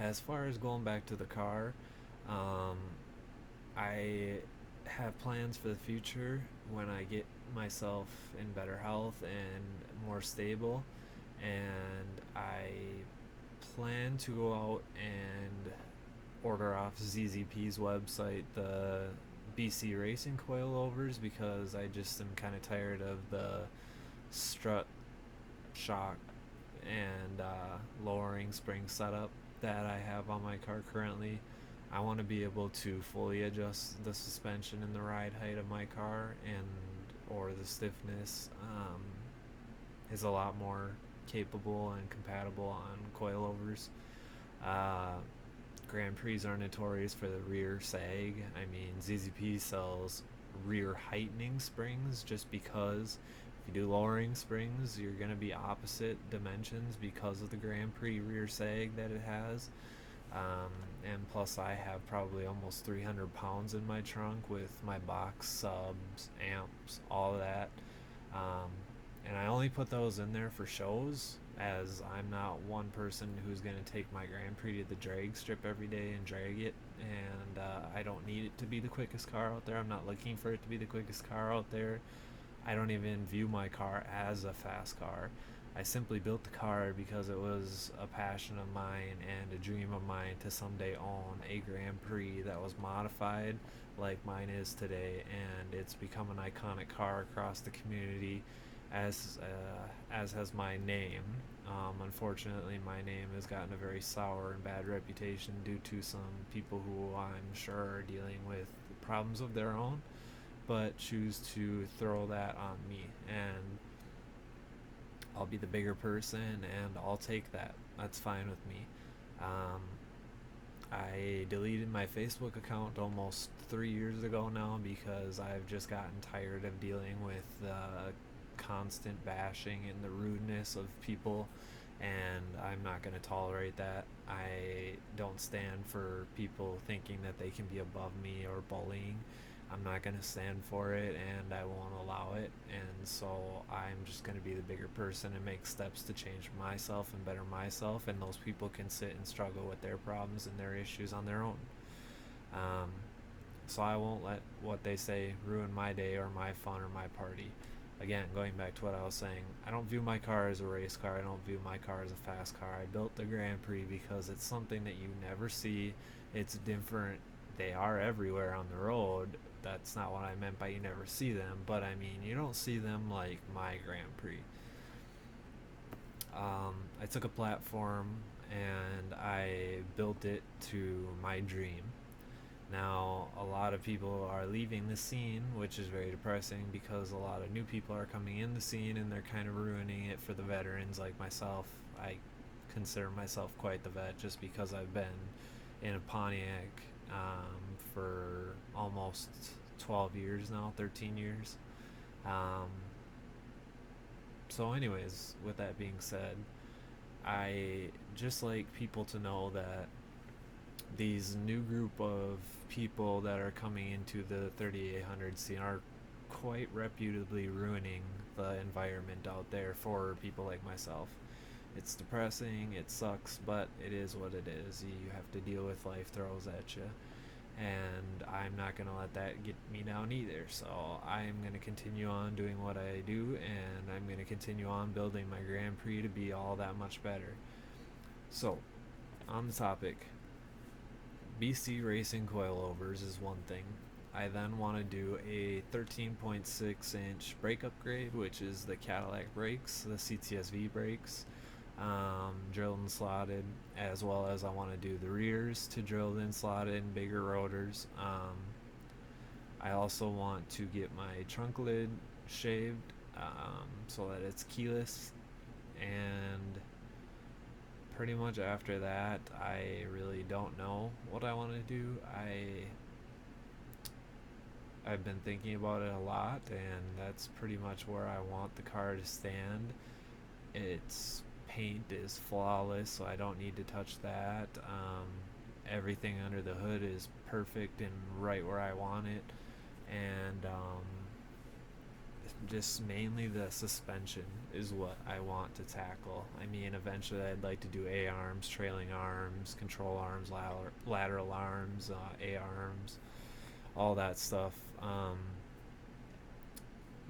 As far as going back to the car, um, I have plans for the future when I get myself in better health and more stable, and I plan to go out and order off ZZP's website the BC Racing coilovers because I just am kind of tired of the strut shock and lowering spring setup that I have on my car currently. I want to be able to fully adjust the suspension and the ride height of my car, and or the stiffness is a lot more capable and compatible on coilovers. Uh, Grand Prix are notorious for the rear sag. I mean, ZZP sells rear heightening springs just because if you do lowering springs, you're going to be opposite dimensions because of the Grand Prix rear sag that it has. Um, and plus, I have probably almost 300 pounds in my trunk with my box subs, amps, all of that. Um, and I only put those in there for shows, as I'm not one person who's going to take my Grand Prix to the drag strip every day and drag it. And I don't need it to be the quickest car out there. I'm not looking for it to be the quickest car out there. I don't even view my car as a fast car. I simply built the car because it was a passion of mine and a dream of mine to someday own a Grand Prix that was modified like mine is today, and it's become an iconic car across the community, as has my name. Unfortunately, my name has gotten a very sour and bad reputation due to some people who I'm sure are dealing with problems of their own, but choose to throw that on me. And I'll be the bigger person and I'll take that. That's fine with me. Um, I deleted my Facebook account almost 3 years ago now because I've just gotten tired of dealing with the constant bashing and the rudeness of people, and I'm not going to tolerate that. I don't stand for people thinking that they can be above me or bullying. I'm not going to stand for it and I won't allow it. And so I'm just going to be the bigger person and make steps to change myself and better myself. And those people can sit and struggle with their problems and their issues on their own. Um, so I won't let what they say ruin my day or my fun or my party. Again, going back to what I was saying, I don't view my car as a race car. I don't view my car as a fast car. I built the Grand Prix because it's something that you never see. It's different. They are everywhere on the road. That's not what I meant by you never see them, but I mean, you don't see them like my Grand Prix. I took a platform and I built it to my dream. Now, a lot of people are leaving the scene, which is very depressing because a lot of new people are coming in the scene and they're kind of ruining it for the veterans like myself. I consider myself quite the vet just because I've been in a Pontiac for almost 12 years now, 13 years. Um, anyways, with that being said, I just like people to know that these new group of people that are coming into the 3800 scene are quite reputably ruining the environment out there for people like myself. It's depressing, it sucks, but it is what it is. You have to deal with life throws at you. And I'm not going to let that get me down either. So I'm going to continue on doing what I do, and I'm going to continue on building my Grand Prix to be all that much better. So, on the topic, BC racing coilovers is one thing. I then want to do a 13.6-inch brake upgrade, which is the Cadillac brakes, the CTSV brakes, drilled and slotted, as well as I want to do the rears to drilled and slotted and bigger rotors. I also want to get my trunk lid shaved so that it's keyless, and pretty much after that I really don't know what I want to do. I've been thinking about it a lot, and that's pretty much where I want the car to stand. Its paint is flawless, so I don't need to touch that. Everything under the hood is perfect and right where I want it, and just mainly the suspension is what I want to tackle. I mean, eventually I'd like to do A arms, trailing arms, control arms, lateral arms, A arms, all that stuff.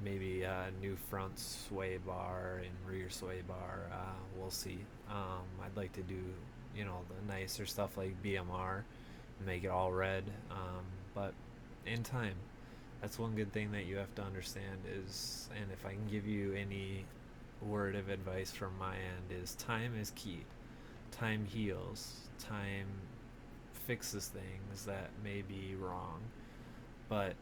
Maybe a new front sway bar and rear sway bar. We'll see. I'd like to do, the nicer stuff like BMR, make it all red. But in time, that's one good thing that you have to understand is, and if I can give you any word of advice from my end, is time is key. Time heals. Time fixes things that may be wrong, but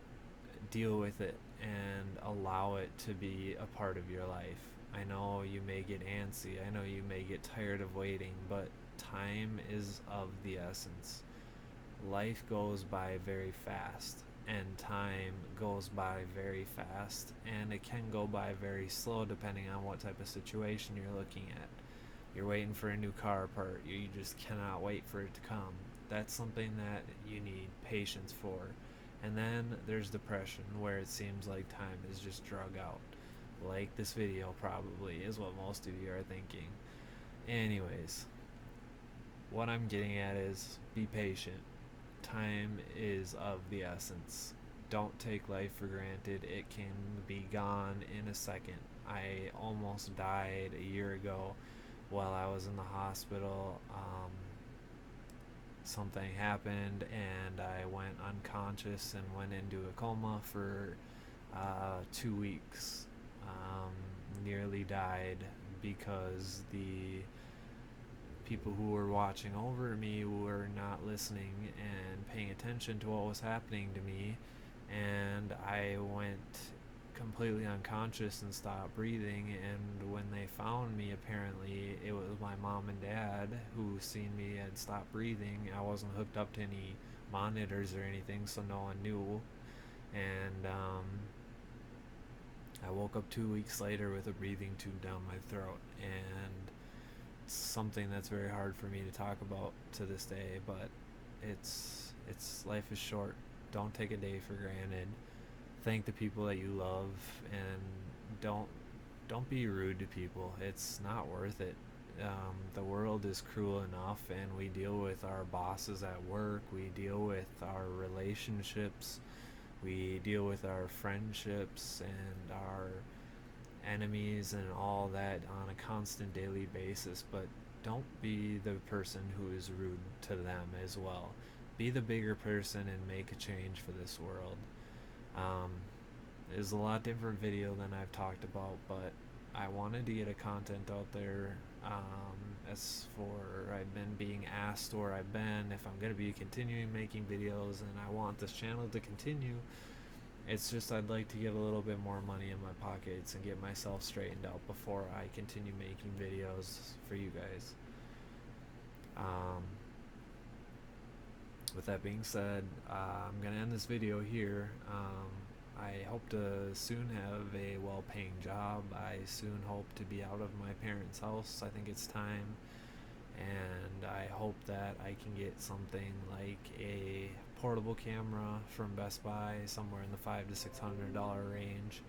deal with it and allow it to be a part of your life. I know you may get antsy, I know you may get tired of waiting, but time is of the essence. Life goes by very fast, and time goes by very fast, and it can go by very slow depending on what type of situation you're looking at. You're waiting for a new car part, you just cannot wait for it to come. That's something that you need patience for. And then there's depression, where it seems like time is just drug out. Like this video probably is what most of you are thinking. Anyways, what I'm getting at is be patient. Time is of the essence. Don't take life for granted. It can be gone in a second. I almost died a year ago while I was in the hospital. Something happened and I went unconscious and went into a coma for 2 weeks. Nearly died because the people who were watching over me were not listening and paying attention to what was happening to me, and I went completely unconscious and stopped breathing. And when they found me, apparently it was my mom and dad who seen me had stopped breathing. I wasn't hooked up to any monitors or anything, so no one knew. And I woke up 2 weeks later with a breathing tube down my throat, and it's something that's very hard for me to talk about to this day. But it's life is short. Don't take a day for granted. Thank the people that you love, and don't be rude to people. It's not worth it. The world is cruel enough, and we deal with our bosses at work, we deal with our relationships, we deal with our friendships and our enemies and all that on a constant daily basis. But don't be the person who is rude to them as well. Be the bigger person and make a change for this world. There's a lot different video than I've talked about, but I wanted to get a content out there. As for I've been being asked where I've been, if I'm going to be continuing making videos, and I want this channel to continue. It's just I'd like to get a little bit more money in my pockets and get myself straightened out before I continue making videos for you guys. With that being said, I'm going to end this video here. I hope to soon have a well-paying job. I soon hope to be out of my parents' house. I think it's time. And I hope that I can get something like a portable camera from Best Buy, somewhere in the $500 to $600 range,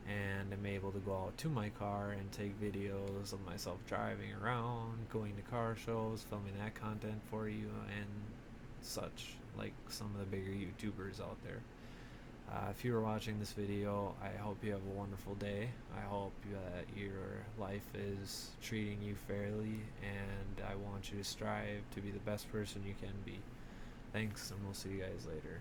and I'm able to go out to my car and take videos of myself driving around, going to car shows, filming that content for you, and such, like some of the bigger YouTubers out there. If you were watching this video, I hope you have a wonderful day. I hope that your life is treating you fairly, and I want you to strive to be the best person you can be. Thanks, and we'll see you guys later.